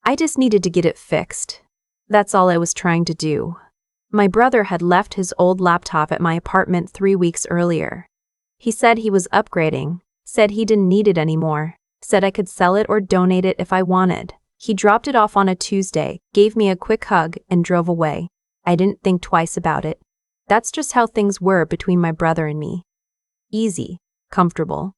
I just needed to get it fixed. That's all I was trying to do. My brother had left his old laptop at my apartment 3 weeks earlier. He said he was upgrading, said he didn't need it anymore, said I could sell it or donate it if I wanted. He dropped it off on a Tuesday, gave me a quick hug, and drove away. I didn't think twice about it. That's just how things were between my brother and me. Easy, comfortable,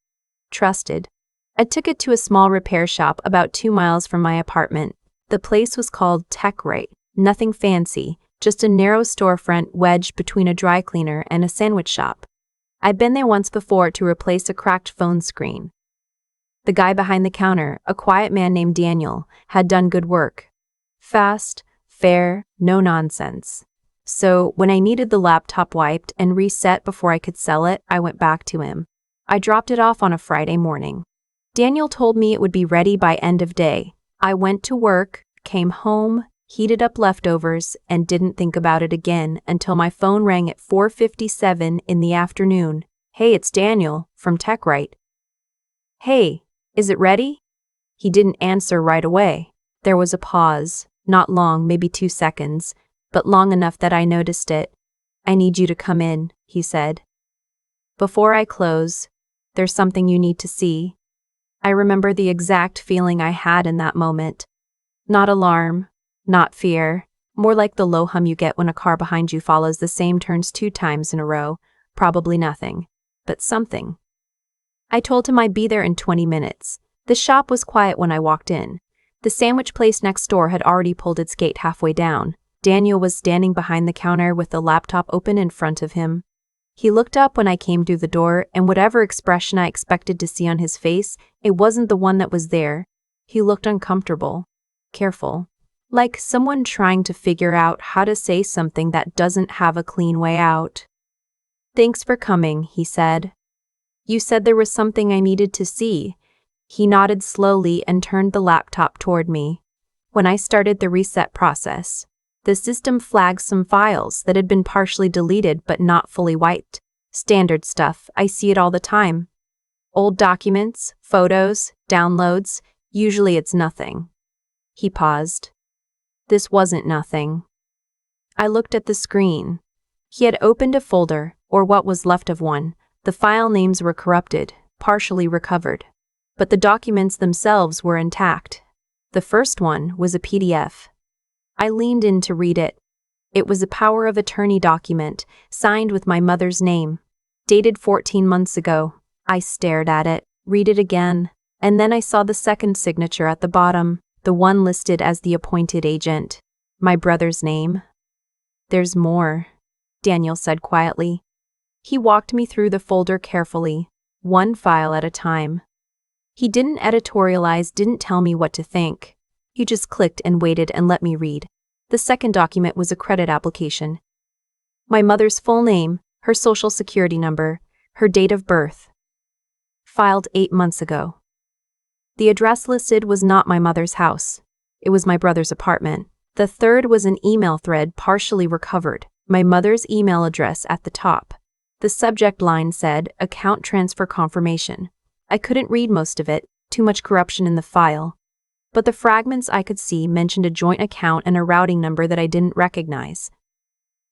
trusted. I took it to a small repair shop about 2 miles from my apartment. The place was called TechRite. Nothing fancy, just a narrow storefront wedged between a dry cleaner and a sandwich shop. I'd been there once before to replace a cracked phone screen. The guy behind the counter, a quiet man named Daniel, had done good work. Fast, fair, no nonsense. So, when I needed the laptop wiped and reset before I could sell it, I went back to him. I dropped it off on a Friday morning. Daniel told me it would be ready by end of day. I went to work, came home, heated up leftovers, and didn't think about it again until my phone rang at 4:57 in the afternoon. "Hey, it's Daniel, from TechRite." "Hey, is it ready?" He didn't answer right away. There was a pause, not long, maybe 2 seconds, but long enough that I noticed it. "I need you to come in," he said. "Before I close, there's something you need to see." I remember the exact feeling I had in that moment. Not alarm, not fear, more like the low hum you get when a car behind you follows the same turns 2 times in a row. Probably nothing, but something. I told him I'd be there in 20 minutes. The shop was quiet when I walked in. The sandwich place next door had already pulled its gate halfway down. Daniel was standing behind the counter with the laptop open in front of him. He looked up when I came through the door, and whatever expression I expected to see on his face, it wasn't the one that was there. He looked uncomfortable, careful, like someone trying to figure out how to say something that doesn't have a clean way out. "Thanks for coming," he said. "You said there was something I needed to see." He nodded slowly and turned the laptop toward me. When I started the reset process, the system flagged some files that had been partially deleted but not fully wiped. Standard stuff, I see it all the time. Old documents, photos, downloads, usually it's nothing. He paused. This wasn't nothing. I looked at the screen. He had opened a folder, or what was left of one. The file names were corrupted, partially recovered, but the documents themselves were intact. The first one was a PDF. I leaned in to read it. It was a power of attorney document, signed with my mother's name, dated 14 months ago. I stared at it, read it again, and then I saw the second signature at the bottom, the one listed as the appointed agent. My brother's name. "There's more," Daniel said quietly. He walked me through the folder carefully, one file at a time. He didn't editorialize, didn't tell me what to think. He just clicked and waited and let me read. The second document was a credit application. My mother's full name, her social security number, her date of birth. Filed 8 months ago. The address listed was not my mother's house. It was my brother's apartment. The third was an email thread partially recovered, my mother's email address at the top. The subject line said, "Account transfer confirmation." I couldn't read most of it, too much corruption in the file. But the fragments I could see mentioned a joint account and a routing number that I didn't recognize.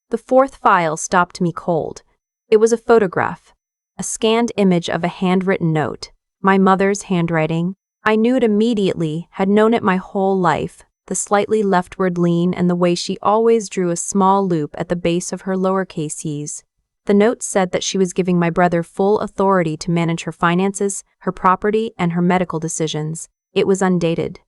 The fourth file stopped me cold. It was a photograph, a scanned image of a handwritten note, my mother's handwriting. I knew it immediately, had known it my whole life, the slightly leftward lean and the way she always drew a small loop at the base of her lowercase e's. The note said that she was giving my brother full authority to manage her finances, her property, and her medical decisions. It was undated.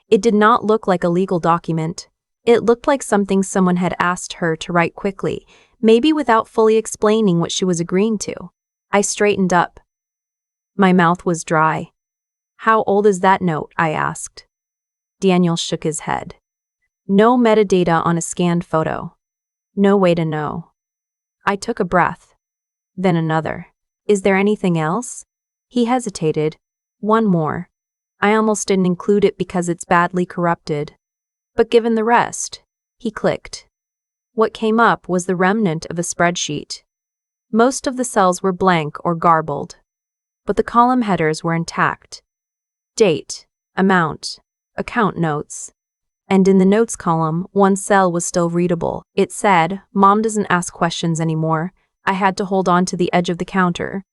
It did not look like a legal document. It looked like something someone had asked her to write quickly, maybe without fully explaining what she was agreeing to. I straightened up. My mouth was dry. "How old is that note?" I asked. Daniel shook his head. "No metadata on a scanned photo. No way to know." I took a breath. Then another. "Is there anything else?" He hesitated. "One more. I almost didn't include it because it's badly corrupted. But given the rest," he clicked. What came up was the remnant of a spreadsheet. Most of the cells were blank or garbled, but the column headers were intact. Date, amount, account notes. And in the notes column, one cell was still readable. It said, "Mom doesn't ask questions anymore." I had to hold on to the edge of the counter.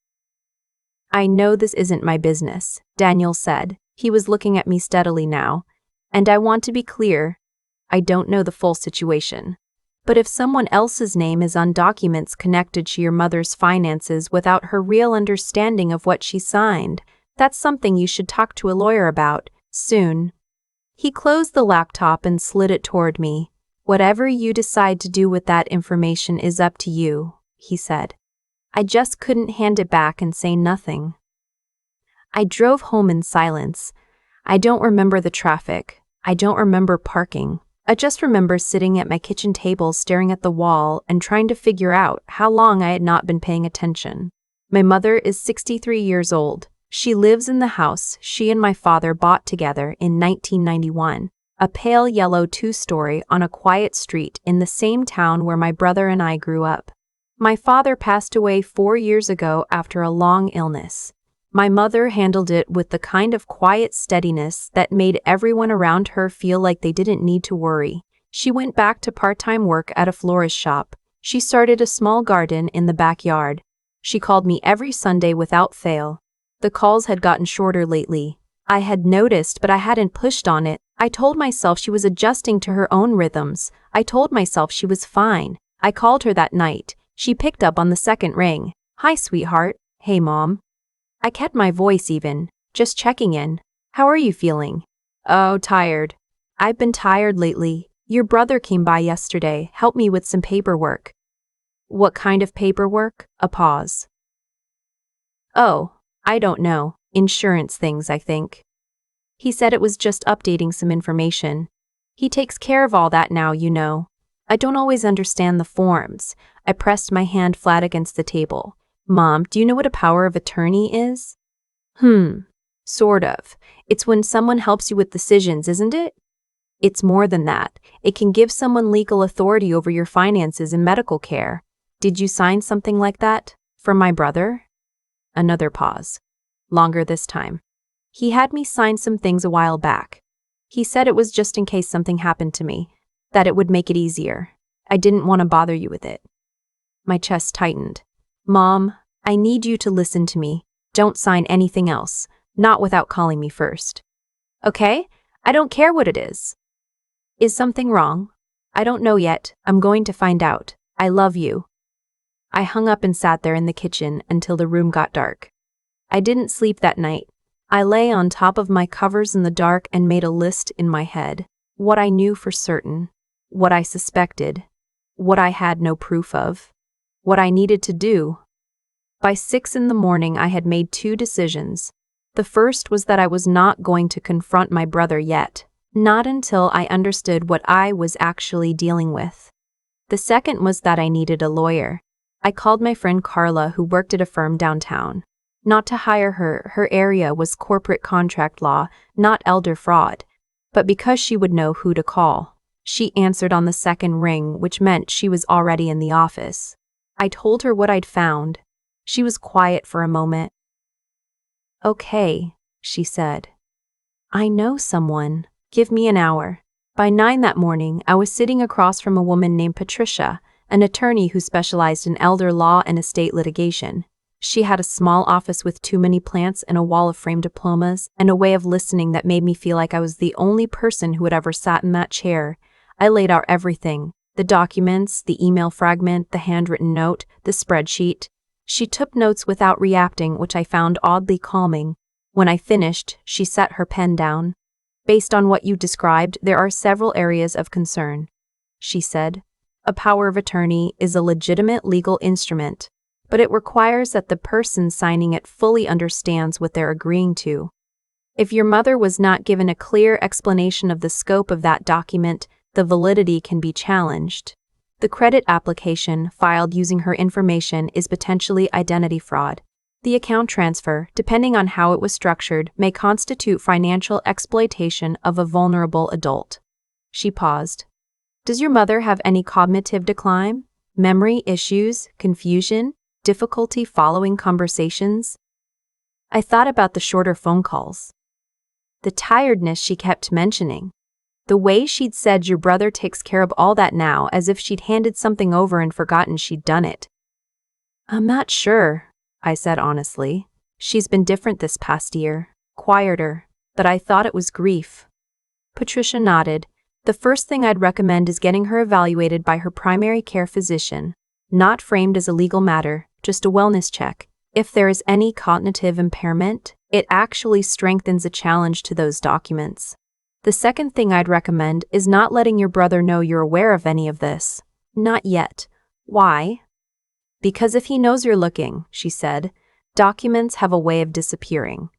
"I know this isn't my business," Daniel said. He was looking at me steadily now. "And I want to be clear, I don't know the full situation. But if someone else's name is on documents connected to your mother's finances without her real understanding of what she signed, that's something you should talk to a lawyer about, soon." He closed the laptop and slid it toward me. "Whatever you decide to do with that information is up to you," he said. I just couldn't hand it back and say nothing. I drove home in silence. I don't remember the traffic. I don't remember parking. I just remember sitting at my kitchen table staring at the wall and trying to figure out how long I had not been paying attention. My mother is 63 years old. She lives in the house she and my father bought together in 1991, a pale yellow two-story on a quiet street in the same town where my brother and I grew up. My father passed away 4 years ago after a long illness. My mother handled it with the kind of quiet steadiness that made everyone around her feel like they didn't need to worry. She went back to part-time work at a florist shop. She started a small garden in the backyard. She called me every Sunday without fail. The calls had gotten shorter lately. I had noticed, but I hadn't pushed on it. I told myself she was adjusting to her own rhythms. I told myself she was fine. I called her that night. She picked up on the second ring. "Hi, sweetheart." "Hey, Mom." I kept my voice even, just checking in. "How are you feeling?" "Oh, tired." "I've been tired lately. Your brother came by yesterday, helped me with some paperwork." "What kind of paperwork?" A pause. "Oh, I don't know. Insurance things, I think." He said it was just updating some information. He takes care of all that now, you know. I don't always understand the forms. I pressed my hand flat against the table. "Mom, do you know what a power of attorney is?" Sort of. It's when someone helps you with decisions, isn't it?" "It's more than that. It can give someone legal authority over your finances and medical care." "Did you sign something like that? For my brother?" Another pause. Longer this time. "He had me sign some things a while back. He said it was just in case something happened to me, that it would make it easier. I didn't want to bother you with it." My chest tightened. "Mom, I need you to listen to me. Don't sign anything else, not without calling me first." "Okay? I don't care what it is." "Is something wrong?" "I don't know yet. I'm going to find out. I love you." I hung up and sat there in the kitchen until the room got dark. I didn't sleep that night. I lay on top of my covers in the dark and made a list in my head. What I knew for certain. What I suspected. What I had no proof of. What I needed to do. By 6 in the morning, I had made 2 decisions. The first was that I was not going to confront my brother yet, not until I understood what I was actually dealing with. The second was that I needed a lawyer. I called my friend Carla, who worked at a firm downtown. Not to hire her, her area was corporate contract law, not elder fraud, but because she would know who to call. She answered on the second ring, which meant she was already in the office. I told her what I'd found. She was quiet for a moment. "Okay," she said. "I know someone. Give me an hour." By 9 that morning, I was sitting across from a woman named Patricia, an attorney who specialized in elder law and estate litigation. She had a small office with too many plants and a wall of framed diplomas, and a way of listening that made me feel like I was the only person who had ever sat in that chair. I laid out everything: the documents, the email fragment, the handwritten note, the spreadsheet. She took notes without reacting, which I found oddly calming. When I finished, she set her pen down. "Based on what you described, there are several areas of concern," she said. "A power of attorney is a legitimate legal instrument, but it requires that the person signing it fully understands what they're agreeing to. If your mother was not given a clear explanation of the scope of that document, the validity can be challenged. The credit application filed using her information is potentially identity fraud. The account transfer, depending on how it was structured, may constitute financial exploitation of a vulnerable adult." She paused. "Does your mother have any cognitive decline? Memory issues, confusion, difficulty following conversations?" I thought about the shorter phone calls. the tiredness she kept mentioning. The way she'd said your brother takes care of all that now, as if she'd handed something over and forgotten she'd done it. I'm not sure, I said honestly. She's been different this past year, quieter, but I thought it was grief. Patricia nodded. The first thing I'd recommend is getting her evaluated by her primary care physician, not framed as a legal matter, just a wellness check. If there is any cognitive impairment, it actually strengthens a challenge to those documents. The second thing I'd recommend is not letting your brother know you're aware of any of this. Not yet. Why? Because if he knows you're looking, she said, documents have a way of disappearing.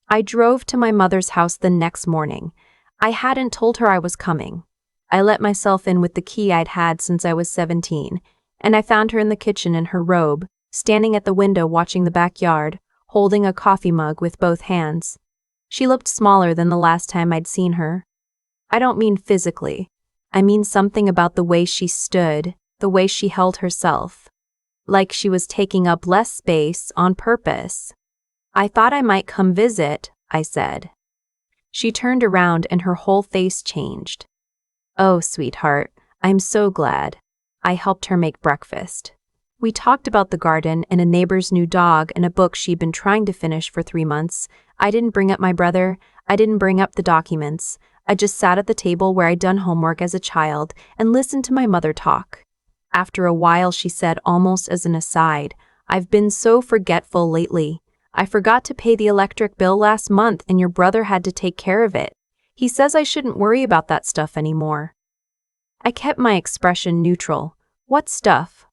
I drove to my mother's house the next morning. I hadn't told her I was coming. I let myself in with the key I'd had since I was 17, and I found her in the kitchen in her robe, standing at the window watching the backyard, holding a coffee mug with both hands. She looked smaller than the last time I'd seen her. I don't mean physically. I mean something about the way she stood, the way she held herself. Like she was taking up less space on purpose. I thought I might come visit, I said. She turned around and her whole face changed. Oh, sweetheart, I'm so glad. I helped her make breakfast. We talked about the garden and a neighbor's new dog and a book she'd been trying to finish for 3 months. I didn't bring up my brother. I didn't bring up the documents. I just sat at the table where I'd done homework as a child and listened to my mother talk. After a while, she said almost as an aside, I've been so forgetful lately. I forgot to pay the electric bill last month and your brother had to take care of it. He says I shouldn't worry about that stuff anymore. I kept my expression neutral. What stuff?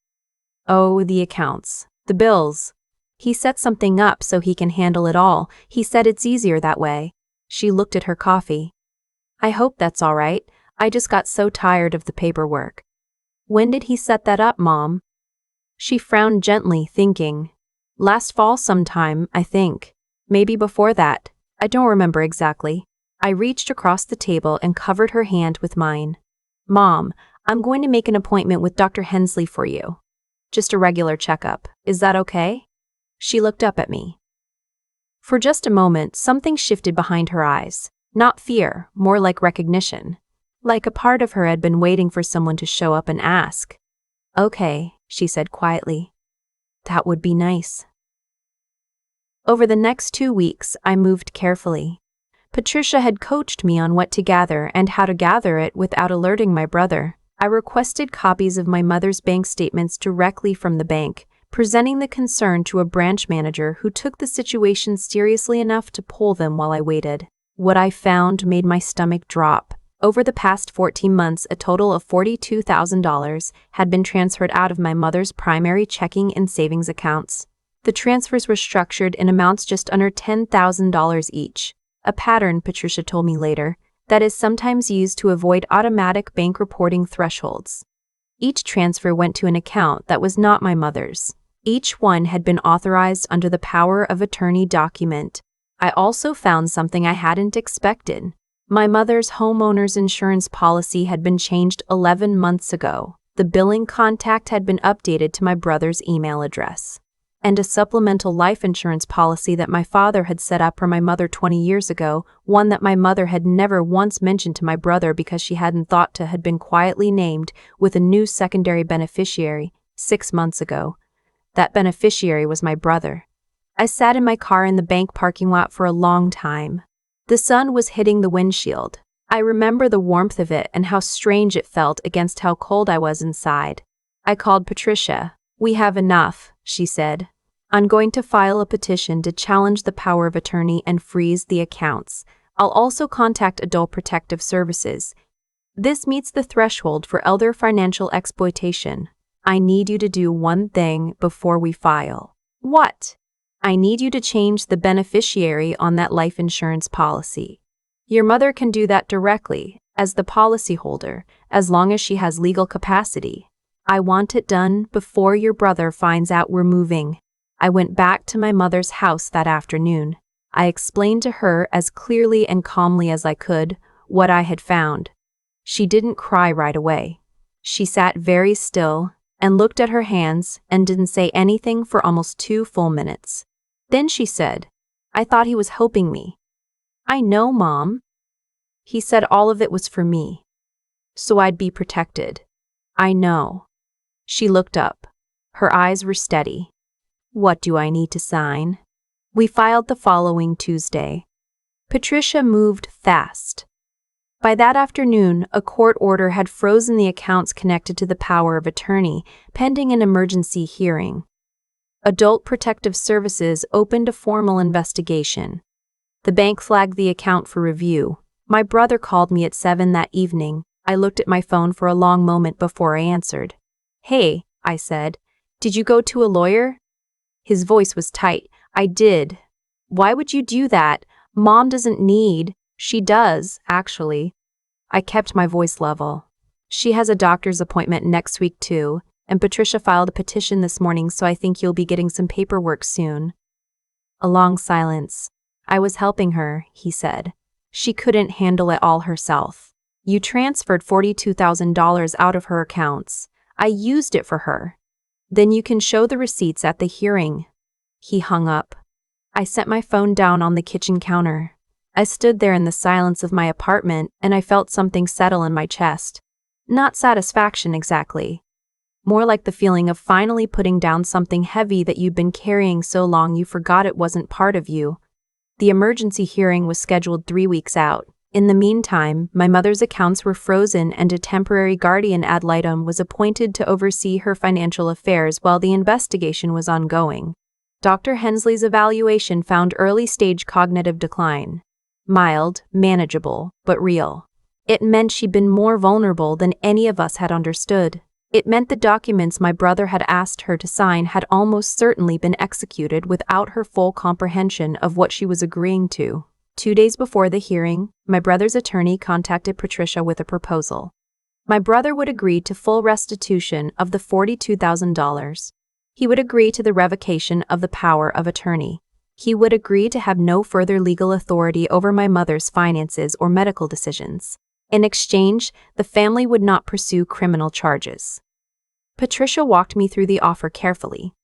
Oh, the accounts. The bills. He set something up so he can handle it all. He said it's easier that way. She looked at her coffee. I hope that's all right. I just got so tired of the paperwork. When did he set that up, Mom? She frowned gently, thinking. Last fall sometime, I think. Maybe before that. I don't remember exactly. I reached across the table and covered her hand with mine. Mom, I'm going to make an appointment with Dr. Hensley for you. Just a regular checkup. Is that okay? She looked up at me. For just a moment, something shifted behind her eyes. Not fear, more like recognition. Like a part of her had been waiting for someone to show up and ask. Okay, she said quietly. That would be nice. Over the next 2 weeks, I moved carefully. Patricia had coached me on what to gather and how to gather it without alerting my brother. I requested copies of my mother's bank statements directly from the bank, presenting the concern to a branch manager who took the situation seriously enough to pull them while I waited. What I found made my stomach drop. Over the past 14 months, a total of $42,000 had been transferred out of my mother's primary checking and savings accounts. The transfers were structured in amounts just under $10,000 each, a pattern, Patricia told me later, that is sometimes used to avoid automatic bank reporting thresholds. Each transfer went to an account that was not my mother's. Each one had been authorized under the power of attorney document. I also found something I hadn't expected. My mother's homeowner's insurance policy had been changed 11 months ago. The billing contact had been updated to my brother's email address. And a supplemental life insurance policy that my father had set up for my mother 20 years ago, one that my mother had never once mentioned to my brother because she hadn't thought to, had been quietly named with a new secondary beneficiary 6 months ago. That beneficiary was my brother. I sat in my car in the bank parking lot for a long time. The sun was hitting the windshield. I remember the warmth of it and how strange it felt against how cold I was inside. I called Patricia. We have enough, she said. I'm going to file a petition to challenge the power of attorney and freeze the accounts. I'll also contact Adult Protective Services. This meets the threshold for elder financial exploitation. I need you to do one thing before we file. What? I need you to change the beneficiary on that life insurance policy. Your mother can do that directly, as the policyholder, as long as she has legal capacity. I want it done before your brother finds out we're moving. I went back to my mother's house that afternoon. I explained to her as clearly and calmly as I could what I had found. She didn't cry right away. She sat very still and looked at her hands and didn't say anything for almost 2 full minutes. Then she said, I thought he was helping me. I know, Mom. He said all of it was for me, so I'd be protected. I know. She looked up. Her eyes were steady. What do I need to sign? We filed the following Tuesday. Patricia moved fast. By that afternoon, a court order had frozen the accounts connected to the power of attorney, pending an emergency hearing. Adult Protective Services opened a formal investigation. The bank flagged the account for review. My brother called me at 7 that evening. I looked at my phone for a long moment before I answered. Hey, I said, did you go to a lawyer? His voice was tight. I did. Why would you do that? Mom doesn't need. She does, actually. I kept my voice level. She has a doctor's appointment next week too, and Patricia filed a petition this morning, so I think you'll be getting some paperwork soon. A long silence. I was helping her, he said. She couldn't handle it all herself. You transferred $42,000 out of her accounts. I used it for her. Then you can show the receipts at the hearing. He hung up. I set my phone down on the kitchen counter. I stood there in the silence of my apartment, and I felt something settle in my chest. Not satisfaction exactly. More like the feeling of finally putting down something heavy that you'd been carrying so long you forgot it wasn't part of you. The emergency hearing was scheduled 3 weeks out. In the meantime, my mother's accounts were frozen and a temporary guardian ad litem was appointed to oversee her financial affairs while the investigation was ongoing. Dr. Hensley's evaluation found early-stage cognitive decline. Mild, manageable, but real. It meant she'd been more vulnerable than any of us had understood. It meant the documents my brother had asked her to sign had almost certainly been executed without her full comprehension of what she was agreeing to. 2 days before the hearing, my brother's attorney contacted Patricia with a proposal. My brother would agree to full restitution of the $42,000. He would agree to the revocation of the power of attorney. He would agree to have no further legal authority over my mother's finances or medical decisions. In exchange, the family would not pursue criminal charges. Patricia walked me through the offer carefully.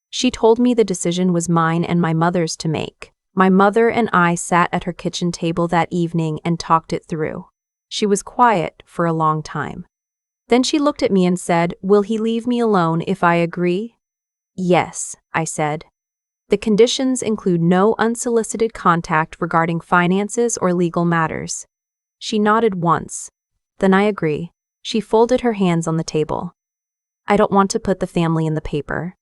She told me the decision was mine and my mother's to make. My mother and I sat at her kitchen table that evening and talked it through. She was quiet for a long time. Then she looked at me and said, "Will he leave me alone if I agree?" "Yes," I said. "The conditions include no unsolicited contact regarding finances or legal matters." She nodded once. "Then I agree." She folded her hands on the table. "I don't want to put the family in the paper.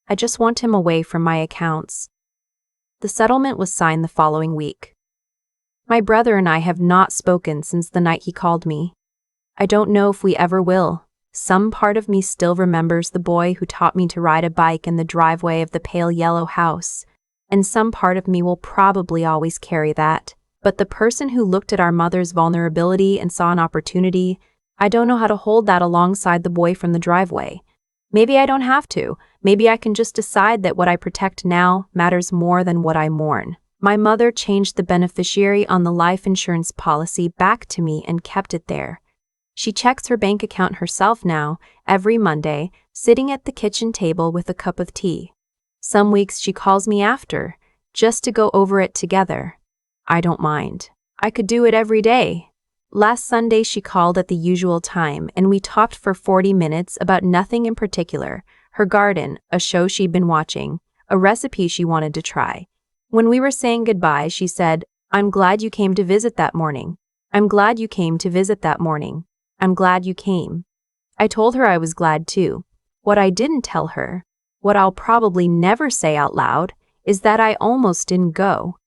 I just want him away from my accounts." The settlement was signed the following week. My brother and I have not spoken since the night he called me. I don't know if we ever will. Some part of me still remembers the boy who taught me to ride a bike in the driveway of the pale yellow house, and some part of me will probably always carry that. But the person who looked at our mother's vulnerability and saw an opportunity, I don't know how to hold that alongside the boy from the driveway. Maybe I don't have to. Maybe I can just decide that what I protect now matters more than what I mourn. My mother changed the beneficiary on the life insurance policy back to me and kept it there. She checks her bank account herself now, every Monday, sitting at the kitchen table with a cup of tea. Some weeks she calls me after, just to go over it together. I don't mind. I could do it every day. Last Sunday she called at the usual time and we talked for 40 minutes about nothing in particular, her garden, a show she'd been watching, a recipe she wanted to try. When we were saying goodbye, she said, "I'm glad you came to visit that morning. I'm glad you came to visit that morning. I'm glad you came." I told her I was glad too. What I didn't tell her, what I'll probably never say out loud, is that I almost didn't go.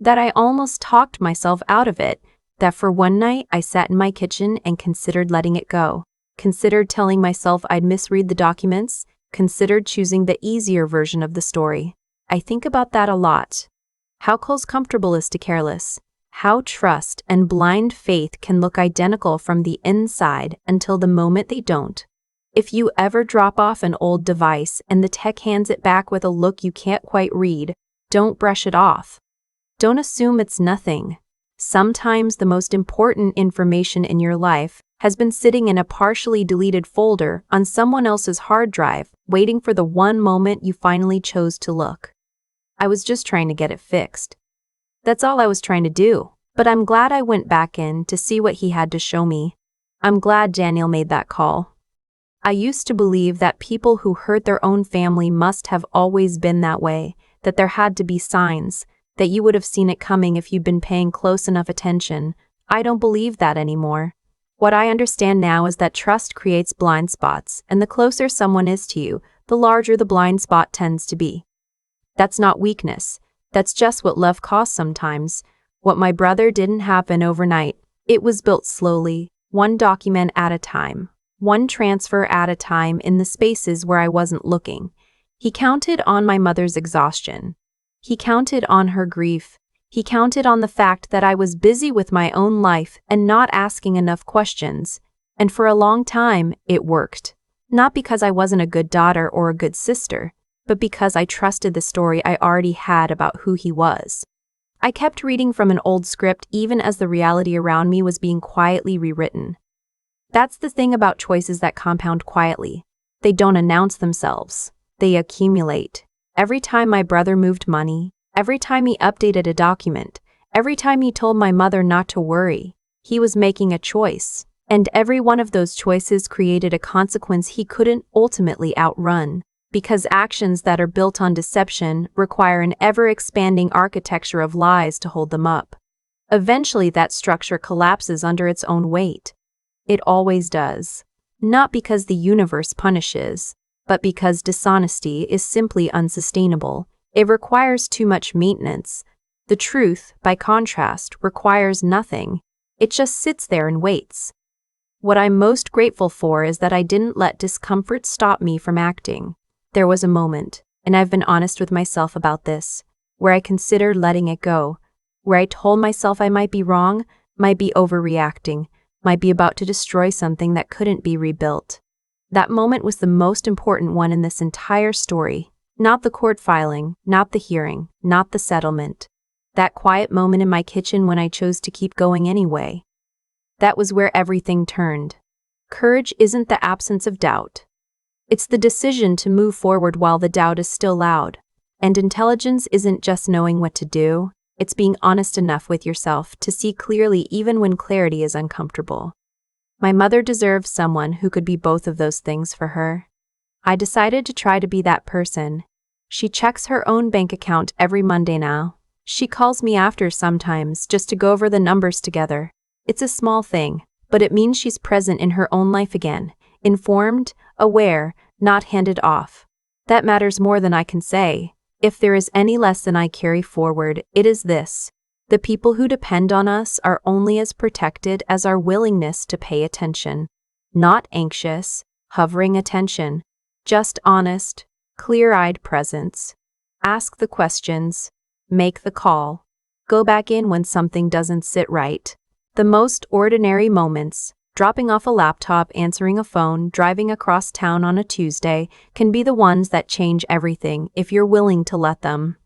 That I almost talked myself out of it, that for one night I sat in my kitchen and considered letting it go, considered telling myself I'd misread the documents, considered choosing the easier version of the story. I think about that a lot. How close comfortable is to careless. How trust and blind faith can look identical from the inside until the moment they don't. If you ever drop off an old device and the tech hands it back with a look you can't quite read, don't brush it off. Don't assume it's nothing. Sometimes the most important information in your life has been sitting in a partially deleted folder on someone else's hard drive, waiting for the one moment you finally chose to look. I was just trying to get it fixed. That's all I was trying to do. But I'm glad I went back in to see what he had to show me. I'm glad Daniel made that call. I used to believe that people who hurt their own family must have always been that way, that there had to be signs, that you would have seen it coming if you'd been paying close enough attention. I don't believe that anymore. What I understand now is that trust creates blind spots, and the closer someone is to you, the larger the blind spot tends to be. That's not weakness. That's just what love costs sometimes. What my brother didn't happen overnight. It was built slowly, one document at a time, one transfer at a time in the spaces where I wasn't looking. He counted on my mother's exhaustion. He counted on her grief. He counted on the fact that I was busy with my own life and not asking enough questions. And for a long time, it worked. Not because I wasn't a good daughter or a good sister, but because I trusted the story I already had about who he was. I kept reading from an old script even as the reality around me was being quietly rewritten. That's the thing about choices that compound quietly. They don't announce themselves. They accumulate. Every time my brother moved money, every time he updated a document, every time he told my mother not to worry, he was making a choice. And every one of those choices created a consequence he couldn't ultimately outrun. Because actions that are built on deception require an ever-expanding architecture of lies to hold them up. Eventually that structure collapses under its own weight. It always does. Not because the universe punishes, but because dishonesty is simply unsustainable. It requires too much maintenance. The truth, by contrast, requires nothing. It just sits there and waits. What I'm most grateful for is that I didn't let discomfort stop me from acting. There was a moment, and I've been honest with myself about this, where I considered letting it go, where I told myself I might be wrong, might be overreacting, might be about to destroy something that couldn't be rebuilt. That moment was the most important one in this entire story. Not the court filing, not the hearing, not the settlement. That quiet moment in my kitchen when I chose to keep going anyway. That was where everything turned. Courage isn't the absence of doubt. It's the decision to move forward while the doubt is still loud. And intelligence isn't just knowing what to do, it's being honest enough with yourself to see clearly even when clarity is uncomfortable. My mother deserved someone who could be both of those things for her. I decided to try to be that person. She checks her own bank account every Monday now. She calls me after sometimes just to go over the numbers together. It's a small thing, but it means she's present in her own life again. Informed, aware, not handed off. That matters more than I can say. If there is any lesson I carry forward, it is this. The people who depend on us are only as protected as our willingness to pay attention. Not anxious, hovering attention. Just honest, clear-eyed presence. Ask the questions. Make the call. Go back in when something doesn't sit right. The most ordinary moments, dropping off a laptop, answering a phone, driving across town on a Tuesday, can be the ones that change everything if you're willing to let them.